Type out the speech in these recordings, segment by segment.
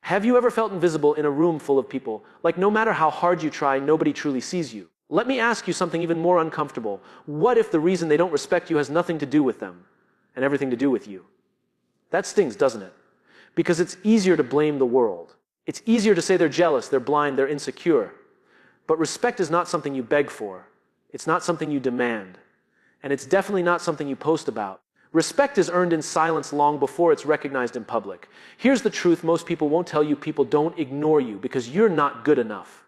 Have you ever felt invisible in a room full of people? Like no matter how hard you try, nobody truly sees you. Let me ask you something even more uncomfortable. What if the reason they don't respect you has nothing to do with them and everything to do with you? That stings, doesn't it? Because it's easier to blame the world. It's easier to say they're jealous, they're blind, they're insecure. But respect is not something you beg for. It's not something you demand. And it's definitely not something you post about. Respect is earned in silence long before it's recognized in public. Here's the truth most people won't tell you. People don't ignore you because you're not good enough.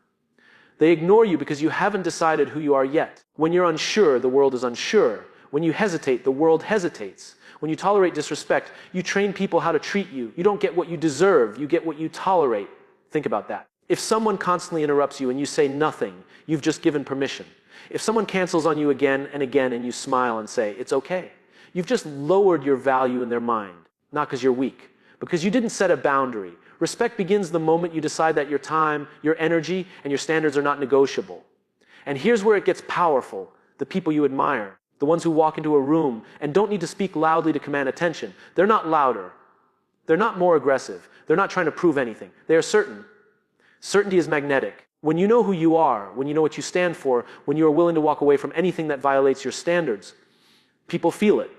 They ignore you because you haven't decided who you are yet. When you're unsure, the world is unsure. When you hesitate, the world hesitates. When you tolerate disrespect, you train people how to treat you. You don't get what you deserve, you get what you tolerate. Think about that. If someone constantly interrupts you and you say nothing, you've just given permission. If someone cancels on you again and again and you smile and say, it's okay, you've just lowered your value in their mind. Not because you're weak, because you didn't set a boundary. Respect begins the moment you decide that your time, your energy, and your standards are not negotiable. And here's where it gets powerful. The people you admire, the ones who walk into a room and don't need to speak loudly to command attention. They're not louder. They're not more aggressive. They're not trying to prove anything. They are certain. Certainty is magnetic. When you know who you are, when you know what you stand for, when you are willing to walk away from anything that violates your standards, people feel it.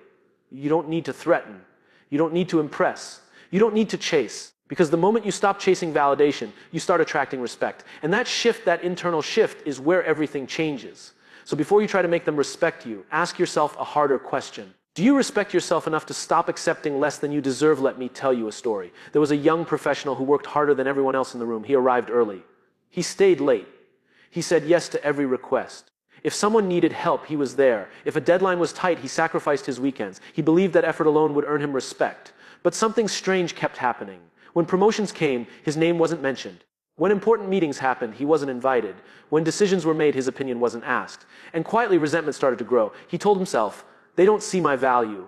You don't need to threaten. You don't need to impress. You don't need to chase. Because the moment you stop chasing validation, you start attracting respect. And that shift, that internal shift, is where everything changes. So before you try to make them respect you, ask yourself a harder question. Do you respect yourself enough to stop accepting less than you deserve? Let me tell you a story. There was a young professional who worked harder than everyone else in the room. He arrived early. He stayed late. He said yes to every request. If someone needed help, he was there. If a deadline was tight, he sacrificed his weekends. He believed that effort alone would earn him respect. But something strange kept happening. When promotions came, his name wasn't mentioned. When important meetings happened, he wasn't invited. When decisions were made, his opinion wasn't asked. And quietly, resentment started to grow. He told himself, they don't see my value.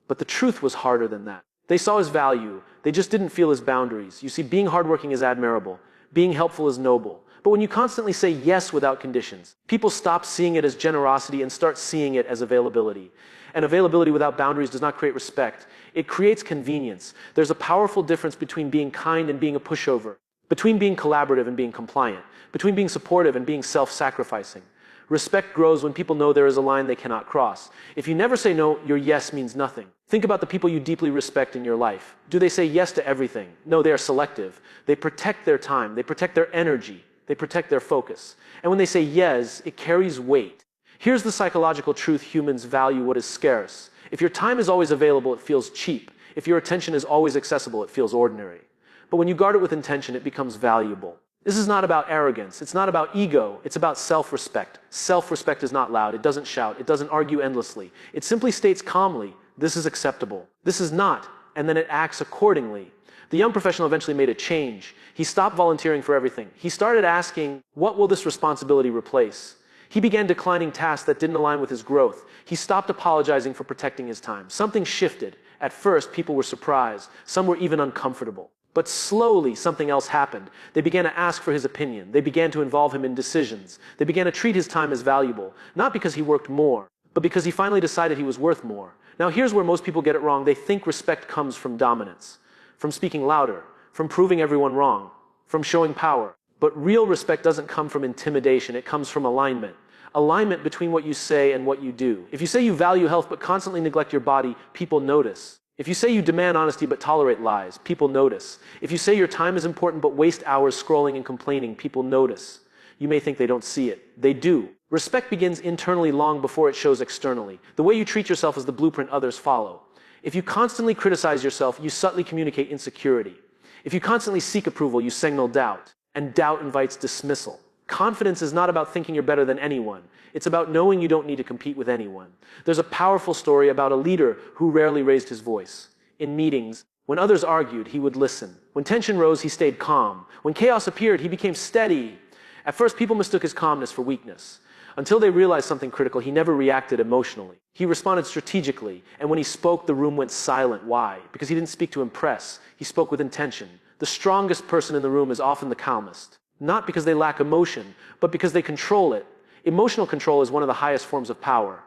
But the truth was harder than that. They saw his value. They just didn't feel his boundaries. You see, being hardworking is admirable. Being helpful is noble. But when you constantly say yes without conditions, people stop seeing it as generosity and start seeing it as availability. And availability without boundaries does not create respect. It creates convenience. There's a powerful difference between being kind and being a pushover, between being collaborative and being compliant, between being supportive and being self-sacrificing. Respect grows when people know there is a line they cannot cross. If you never say no, your yes means nothing. Think about the people you deeply respect in your life. Do they say yes to everything? No, they are selective. They protect their time. They protect their energy. They protect their focus. And when they say yes, it carries weight. Here's the psychological truth: humans value what is scarce. If your time is always available, it feels cheap. If your attention is always accessible, it feels ordinary. But when you guard it with intention, it becomes valuable. This is not about arrogance. It's not about ego. It's about self-respect. Self-respect is not loud. It doesn't shout. It doesn't argue endlessly. It simply states calmly, this is acceptable. This is not. And then it acts accordingly. The young professional eventually made a change. He stopped volunteering for everything. He started asking, what will this responsibility replace? He began declining tasks that didn't align with his growth. He stopped apologizing for protecting his time. Something shifted. At first, people were surprised. Some were even uncomfortable. But slowly, something else happened. They began to ask for his opinion. They began to involve him in decisions. They began to treat his time as valuable, not because he worked more, but because he finally decided he was worth more. Now, here's where most people get it wrong. They think respect comes from dominance, from speaking louder, from proving everyone wrong, from showing power. But real respect doesn't come from intimidation. It comes from alignment. Alignment between what you say and what you do. If you say you value health but constantly neglect your body, people notice. If you say you demand honesty but tolerate lies, people notice. If you say your time is important but waste hours scrolling and complaining, people notice. You may think they don't see it. They do. Respect begins internally long before it shows externally. The way you treat yourself is the blueprint others follow. If you constantly criticize yourself, you subtly communicate insecurity. If you constantly seek approval, you signal doubt. And doubt invites dismissal. Confidence is not about thinking you're better than anyone. It's about knowing you don't need to compete with anyone. There's a powerful story about a leader who rarely raised his voice. In meetings, when others argued, he would listen. When tension rose, he stayed calm. When chaos appeared, he became steady. At first, people mistook his calmness for weakness. Until they realized something critical, he never reacted emotionally. He responded strategically, and when he spoke, the room went silent. Why? Because he didn't speak to impress. He spoke with intention. The strongest person in the room is often the calmest. Not because they lack emotion, but because they control it. Emotional control is one of the highest forms of power.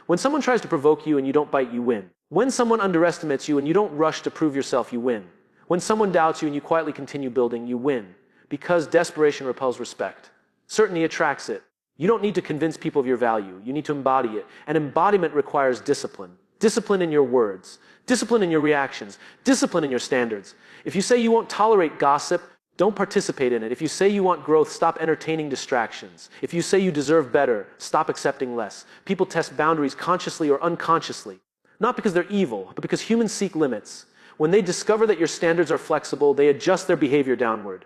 When someone tries to provoke you and you don't bite, you win. When someone underestimates you and you don't rush to prove yourself, you win. When someone doubts you and you quietly continue building, you win. Because desperation repels respect. Certainty attracts it. You don't need to convince people of your value. You need to embody it. And embodiment requires discipline. Discipline in your words. Discipline in your reactions. Discipline in your standards. If you say you won't tolerate gossip, don't participate in it. If you say you want growth, stop entertaining distractions. If you say you deserve better, stop accepting less. People test boundaries consciously or unconsciously. Not because they're evil, but because humans seek limits. When they discover that your standards are flexible, they adjust their behavior downward.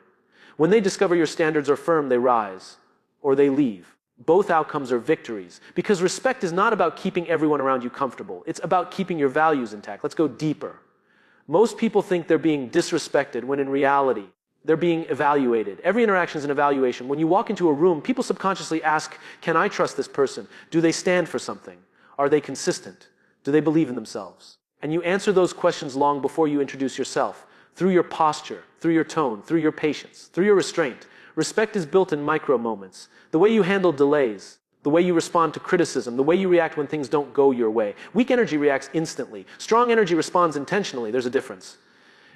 When they discover your standards are firm, they rise. Or they leave. Both outcomes are victories. Because respect is not about keeping everyone around you comfortable. It's about keeping your values intact. Let's go deeper. Most people think they're being disrespected when in reality, they're being evaluated. Every interaction is an evaluation. When you walk into a room, people subconsciously ask, can I trust this person? Do they stand for something? Are they consistent? Do they believe in themselves? And you answer those questions long before you introduce yourself. Through your posture, through your tone, through your patience, through your restraint. Respect is built in micro moments. The way you handle delays, the way you respond to criticism, the way you react when things don't go your way. Weak energy reacts instantly. Strong energy responds intentionally. There's a difference.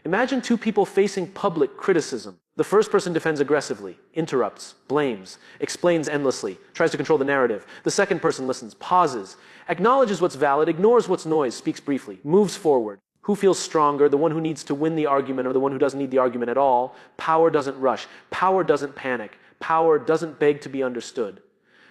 Imagine two people facing public criticism. The first person defends aggressively, interrupts, blames, explains endlessly, tries to control the narrative. The second person listens, pauses, acknowledges what's valid, ignores what's noise, speaks briefly, moves forward. Who feels stronger, the one who needs to win the argument or the one who doesn't need the argument at all? Power doesn't rush. Power doesn't panic. Power doesn't beg to be understood.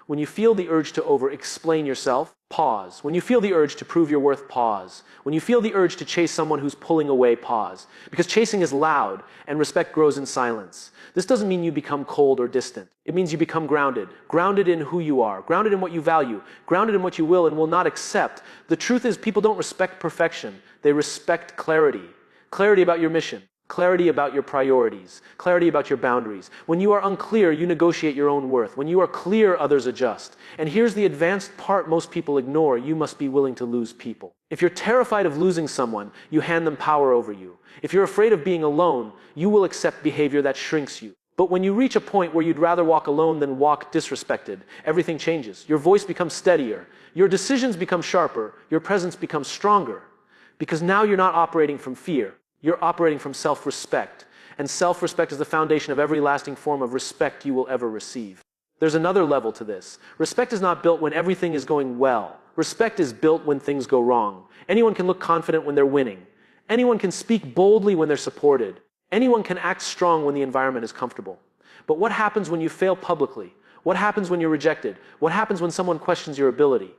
When you feel the urge to over-explain yourself, pause. When you feel the urge to prove your worth, pause. When you feel the urge to chase someone who's pulling away, pause. Because chasing is loud, and respect grows in silence. This doesn't mean you become cold or distant. It means you become grounded. Grounded in who you are. Grounded in what you value. Grounded in what you will and will not accept. The truth is, people don't respect perfection. They respect clarity. Clarity about your mission. Clarity about your priorities. Clarity about your boundaries. When you are unclear, you negotiate your own worth. When you are clear, others adjust. And here's the advanced part most people ignore. You must be willing to lose people. If you're terrified of losing someone, you hand them power over you. If you're afraid of being alone, you will accept behavior that shrinks you. But when you reach a point where you'd rather walk alone than walk disrespected, everything changes. Your voice becomes steadier. Your decisions become sharper. Your presence becomes stronger. Because now you're not operating from fear. You're operating from self-respect. And self-respect is the foundation of every lasting form of respect you will ever receive. There's another level to this. Respect is not built when everything is going well. Respect is built when things go wrong. Anyone can look confident when they're winning. Anyone can speak boldly when they're supported. Anyone can act strong when the environment is comfortable. But what happens when you fail publicly? What happens when you're rejected? What happens when someone questions your ability?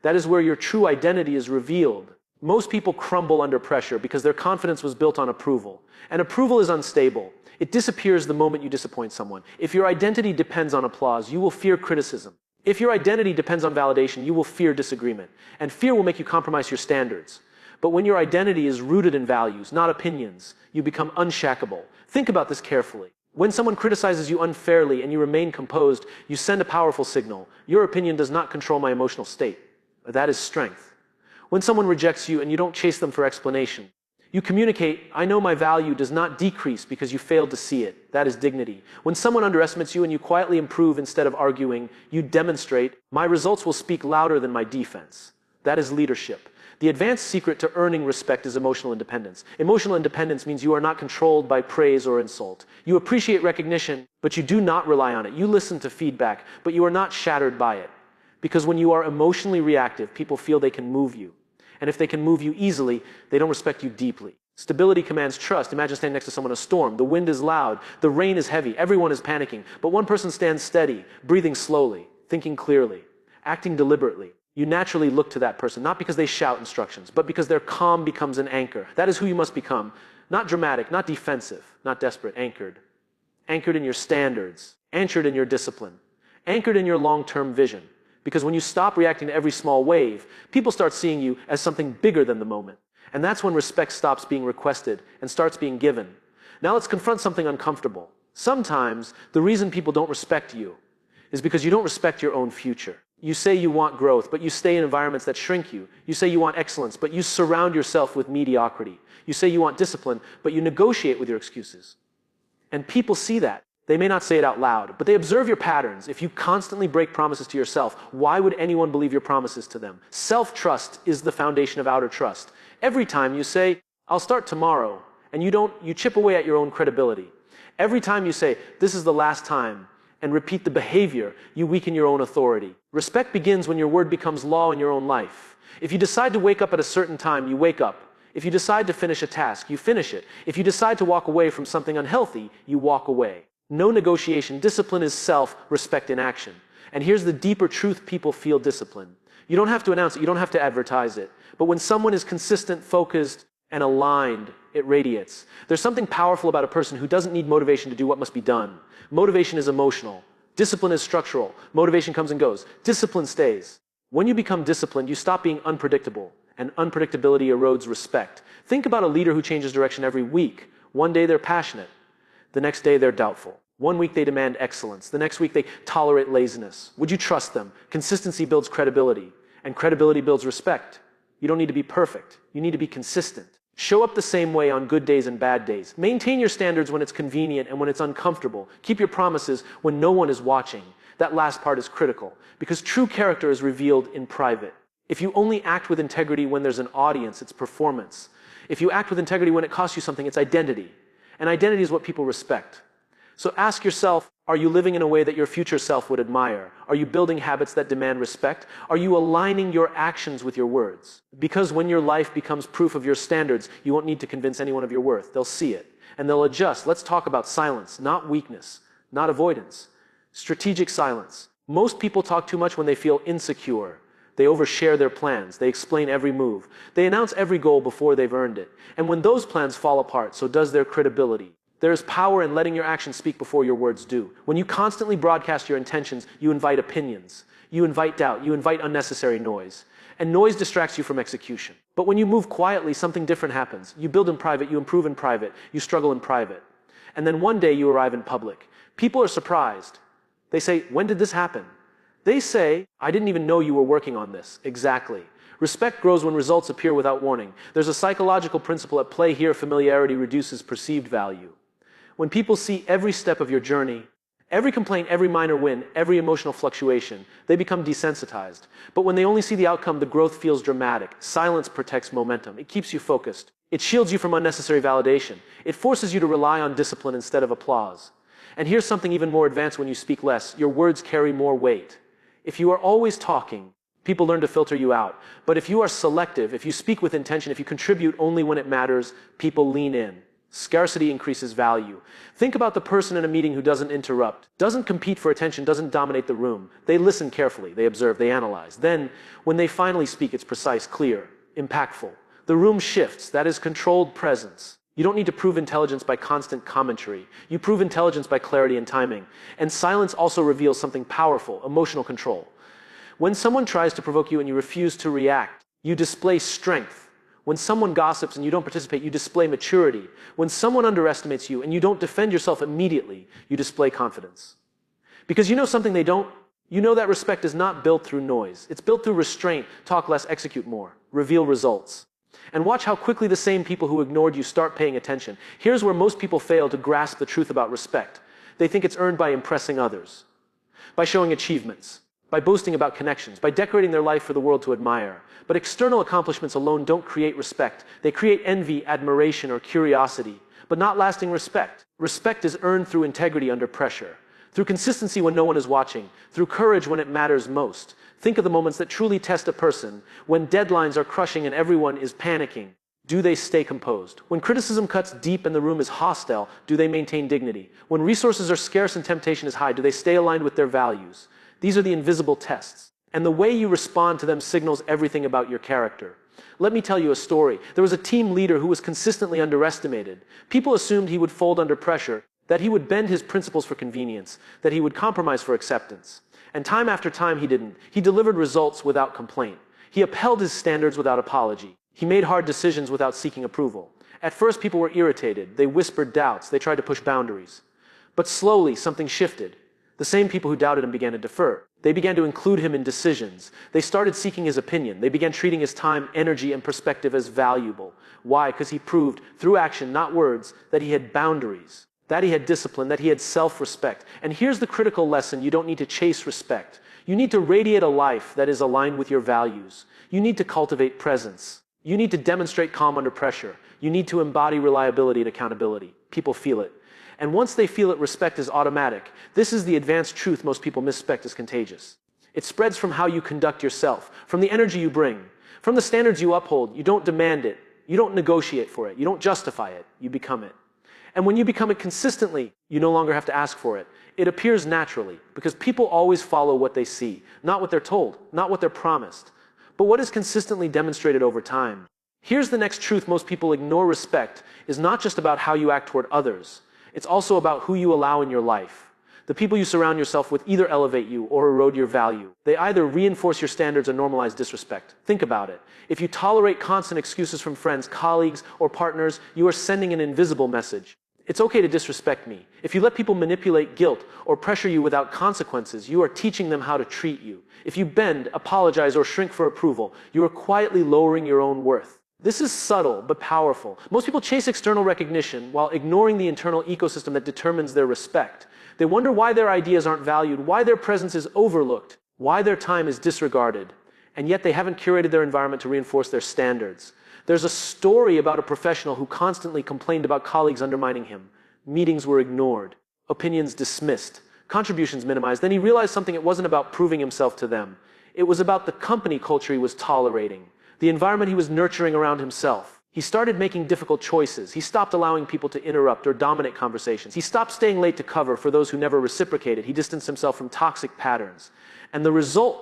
That is where your true identity is revealed. Most people crumble under pressure because their confidence was built on approval. And approval is unstable. It disappears the moment you disappoint someone. If your identity depends on applause, you will fear criticism. If your identity depends on validation, you will fear disagreement. And fear will make you compromise your standards. But when your identity is rooted in values, not opinions, you become unshackable. Think about this carefully. When someone criticizes you unfairly and you remain composed, you send a powerful signal. Your opinion does not control my emotional state. That is strength. When someone rejects you and you don't chase them for explanation, you communicate, I know my value does not decrease because you failed to see it. That is dignity. When someone underestimates you and you quietly improve instead of arguing, you demonstrate, my results will speak louder than my defense. That is leadership. The advanced secret to earning respect is emotional independence. Emotional independence means you are not controlled by praise or insult. You appreciate recognition, but you do not rely on it. You listen to feedback, but you are not shattered by it. Because when you are emotionally reactive, people feel they can move you. And if they can move you easily, they don't respect you deeply. Stability commands trust. Imagine standing next to someone in a storm. The wind is loud. The rain is heavy. Everyone is panicking. But one person stands steady, breathing slowly, thinking clearly, acting deliberately. You naturally look to that person, not because they shout instructions, but because their calm becomes an anchor. That is who you must become. Not dramatic, not defensive, not desperate, anchored. Anchored in your standards, anchored in your discipline, anchored in your long-term vision. Because when you stop reacting to every small wave, people start seeing you as something bigger than the moment. And that's when respect stops being requested and starts being given. Now let's confront something uncomfortable. Sometimes the reason people don't respect you is because you don't respect your own future. You say you want growth, but you stay in environments that shrink you. You say you want excellence, but you surround yourself with mediocrity. You say you want discipline, but you negotiate with your excuses. And people see that. They may not say it out loud, but they observe your patterns. If you constantly break promises to yourself, why would anyone believe your promises to them? Self-trust is the foundation of outer trust. Every time you say, I'll start tomorrow, And you chip away at your own credibility. Every time you say, "This is the last time," and repeat the behavior, you weaken your own authority. Respect begins when your word becomes law in your own life. If you decide to wake up at a certain time, you wake up. If you decide to finish a task, you finish it. If you decide to walk away from something unhealthy, you walk away. No negotiation. Discipline is self-respect in action. And here's the deeper truth people feel discipline. You don't have to announce it, you don't have to advertise it. But when someone is consistent, focused, and aligned, it radiates. There's something powerful about a person who doesn't need motivation to do what must be done. Motivation is emotional. Discipline is structural. Motivation comes and goes. Discipline stays. When you become disciplined, you stop being unpredictable, and unpredictability erodes respect. Think about a leader who changes direction every week. One day they're passionate. The next day they're doubtful. One week they demand excellence. The next week they tolerate laziness. Would you trust them? Consistency builds credibility, and credibility builds respect. You don't need to be perfect. You need to be consistent. Show up the same way on good days and bad days. Maintain your standards when it's convenient and when it's uncomfortable. Keep your promises when no one is watching. That last part is critical, because true character is revealed in private. If you only act with integrity when there's an audience, it's performance. If you act with integrity when it costs you something, it's identity. And identity is what people respect. So ask yourself, are you living in a way that your future self would admire? Are you building habits that demand respect? Are you aligning your actions with your words? Because when your life becomes proof of your standards, you won't need to convince anyone of your worth. They'll see it, and they'll adjust. Let's talk about silence, not weakness, not avoidance. Strategic silence. Most people talk too much when they feel insecure. They overshare their plans. They explain every move. They announce every goal before they've earned it. And when those plans fall apart, so does their credibility. There is power in letting your actions speak before your words do. When you constantly broadcast your intentions, you invite opinions. You invite doubt. You invite unnecessary noise. And noise distracts you from execution. But when you move quietly, something different happens. You build in private. You improve in private. You struggle in private. And then one day you arrive in public. People are surprised. They say, "When did this happen?" They say, "I didn't even know you were working on this." Exactly. Respect grows when results appear without warning. There's a psychological principle at play here. Familiarity reduces perceived value. When people see every step of your journey, every complaint, every minor win, every emotional fluctuation, they become desensitized. But when they only see the outcome, the growth feels dramatic. Silence protects momentum. It keeps you focused. It shields you from unnecessary validation. It forces you to rely on discipline instead of applause. And here's something even more advanced: when you speak less, your words carry more weight. If you are always talking, people learn to filter you out. But if you are selective, if you speak with intention, if you contribute only when it matters, people lean in. Scarcity increases value. Think about the person in a meeting who doesn't interrupt, doesn't compete for attention, doesn't dominate the room. They listen carefully, they observe, they analyze. Then, when they finally speak, it's precise, clear, impactful. The room shifts. That is controlled presence. You don't need to prove intelligence by constant commentary. You prove intelligence by clarity and timing. And silence also reveals something powerful: emotional control. When someone tries to provoke you and you refuse to react, you display strength. When someone gossips and you don't participate, you display maturity. When someone underestimates you and you don't defend yourself immediately, you display confidence. Because you know something they don't. You know that respect is not built through noise. It's built through restraint. Talk less, execute more. Reveal results. And watch how quickly the same people who ignored you start paying attention. Here's where most people fail to grasp the truth about respect. They think it's earned by impressing others, by showing achievements, by boasting about connections, by decorating their life for the world to admire. But external accomplishments alone don't create respect. They create envy, admiration, or curiosity, but not lasting respect. Respect is earned through integrity under pressure, through consistency when no one is watching, through courage when it matters most. Think of the moments that truly test a person: when deadlines are crushing and everyone is panicking. Do they stay composed? When criticism cuts deep and the room is hostile, do they maintain dignity? When resources are scarce and temptation is high, do they stay aligned with their values? These are the invisible tests. And the way you respond to them signals everything about your character. Let me tell you a story. There was a team leader who was consistently underestimated. People assumed he would fold under pressure, that he would bend his principles for convenience, that he would compromise for acceptance. And time after time he didn't. He delivered results without complaint. He upheld his standards without apology. He made hard decisions without seeking approval. At first people were irritated. They whispered doubts. They tried to push boundaries. But slowly something shifted. The same people who doubted him began to defer. They began to include him in decisions. They started seeking his opinion. They began treating his time, energy, and perspective as valuable. Why? Because he proved, through action, not words, that he had boundaries, that he had discipline, that he had self-respect. And here's the critical lesson: you don't need to chase respect. You need to radiate a life that is aligned with your values. You need to cultivate presence. You need to demonstrate calm under pressure. You need to embody reliability and accountability. People feel it. And once they feel it, respect is automatic. This is the advanced truth most people misspect as contagious. It spreads from how you conduct yourself, from the energy you bring, from the standards you uphold. You don't demand it. You don't negotiate for it. You don't justify it. You become it. And when you become it consistently, you no longer have to ask for it. It appears naturally, because people always follow what they see, not what they're told, not what they're promised, but what is consistently demonstrated over time. Here's the next truth most people ignore. Respect is not just about how you act toward others. It's also about who you allow in your life. The people you surround yourself with either elevate you or erode your value. They either reinforce your standards or normalize disrespect. Think about it. If you tolerate constant excuses from friends, colleagues, or partners, you are sending an invisible message. It's okay to disrespect me. If you let people manipulate guilt or pressure you without consequences, you are teaching them how to treat you. If you bend, apologize, or shrink for approval, you are quietly lowering your own worth. This is subtle but powerful. Most people chase external recognition while ignoring the internal ecosystem that determines their respect. They wonder why their ideas aren't valued, why their presence is overlooked, why their time is disregarded, and yet they haven't curated their environment to reinforce their standards. There's a story about a professional who constantly complained about colleagues undermining him. Meetings were ignored, opinions dismissed, contributions minimized. Then he realized something. It wasn't about proving himself to them. It was about the company culture he was tolerating, the environment he was nurturing around himself. He started making difficult choices. He stopped allowing people to interrupt or dominate conversations. He stopped staying late to cover for those who never reciprocated. He distanced himself from toxic patterns. And the result,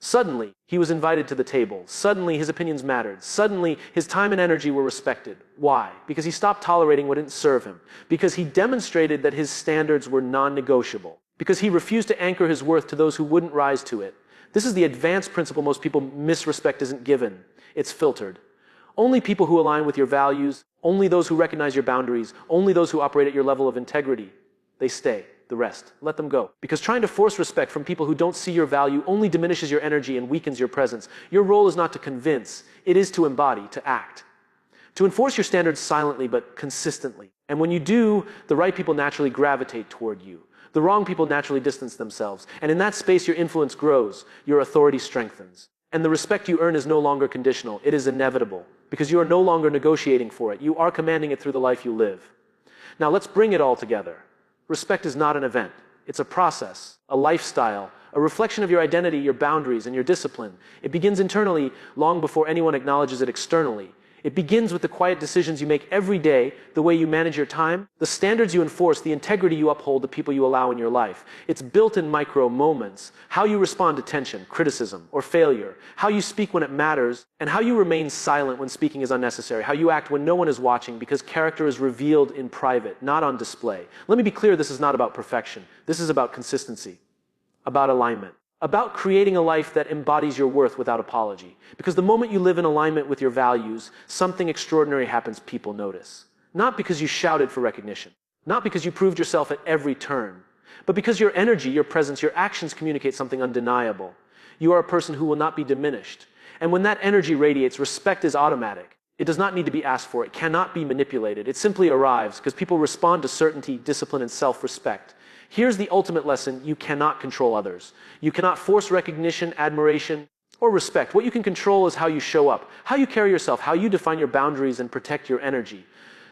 suddenly, he was invited to the table. Suddenly, his opinions mattered. Suddenly, his time and energy were respected. Why? Because he stopped tolerating what didn't serve him. Because he demonstrated that his standards were non-negotiable. Because he refused to anchor his worth to those who wouldn't rise to it. This is the advanced principle most people miss. Respect isn't given. It's filtered. Only people who align with your values, only those who recognize your boundaries, only those who operate at your level of integrity, they stay. The rest, let them go. Because trying to force respect from people who don't see your value only diminishes your energy and weakens your presence. Your role is not to convince, it is to embody, to act. To enforce your standards silently but consistently. And when you do, the right people naturally gravitate toward you. The wrong people naturally distance themselves. And in that space, your influence grows, your authority strengthens. And the respect you earn is no longer conditional, it is inevitable. Because you are no longer negotiating for it, you are commanding it through the life you live. Now let's bring it all together. Respect is not an event. It's a process, a lifestyle, a reflection of your identity, your boundaries, and your discipline. It begins internally long before anyone acknowledges it externally. It begins with the quiet decisions you make every day, the way you manage your time, the standards you enforce, the integrity you uphold, the people you allow in your life. It's built in micro moments. How you respond to tension, criticism, or failure. How you speak when it matters, and how you remain silent when speaking is unnecessary. How you act when no one is watching, because character is revealed in private, not on display. Let me be clear, this is not about perfection. This is about consistency, about alignment. About creating a life that embodies your worth without apology. Because the moment you live in alignment with your values, something extraordinary happens. People notice. Not because you shouted for recognition. Not because you proved yourself at every turn. But because your energy, your presence, your actions communicate something undeniable. You are a person who will not be diminished. And when that energy radiates, respect is automatic. It does not need to be asked for. It cannot be manipulated. It simply arrives because people respond to certainty, discipline, and self-respect. Here's the ultimate lesson: you cannot control others. You cannot force recognition, admiration, or respect. What you can control is how you show up, how you carry yourself, how you define your boundaries and protect your energy.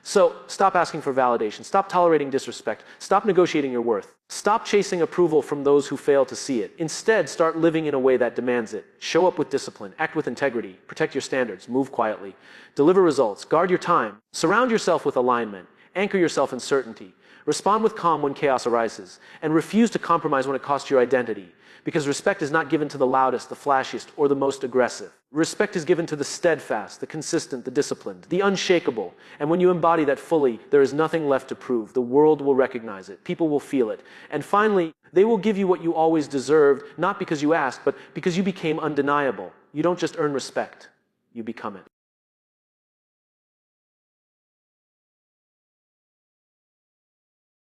So stop asking for validation. Stop tolerating disrespect. Stop negotiating your worth. Stop chasing approval from those who fail to see it. Instead, start living in a way that demands it. Show up with discipline. Act with integrity. Protect your standards. Move quietly. Deliver results. Guard your time. Surround yourself with alignment. Anchor yourself in certainty. Respond with calm when chaos arises, and refuse to compromise when it costs your identity, because respect is not given to the loudest, the flashiest, or the most aggressive. Respect is given to the steadfast, the consistent, the disciplined, the unshakable, and when you embody that fully, there is nothing left to prove. The world will recognize it, people will feel it, and finally, they will give you what you always deserved, not because you asked, but because you became undeniable. You don't just earn respect, you become it.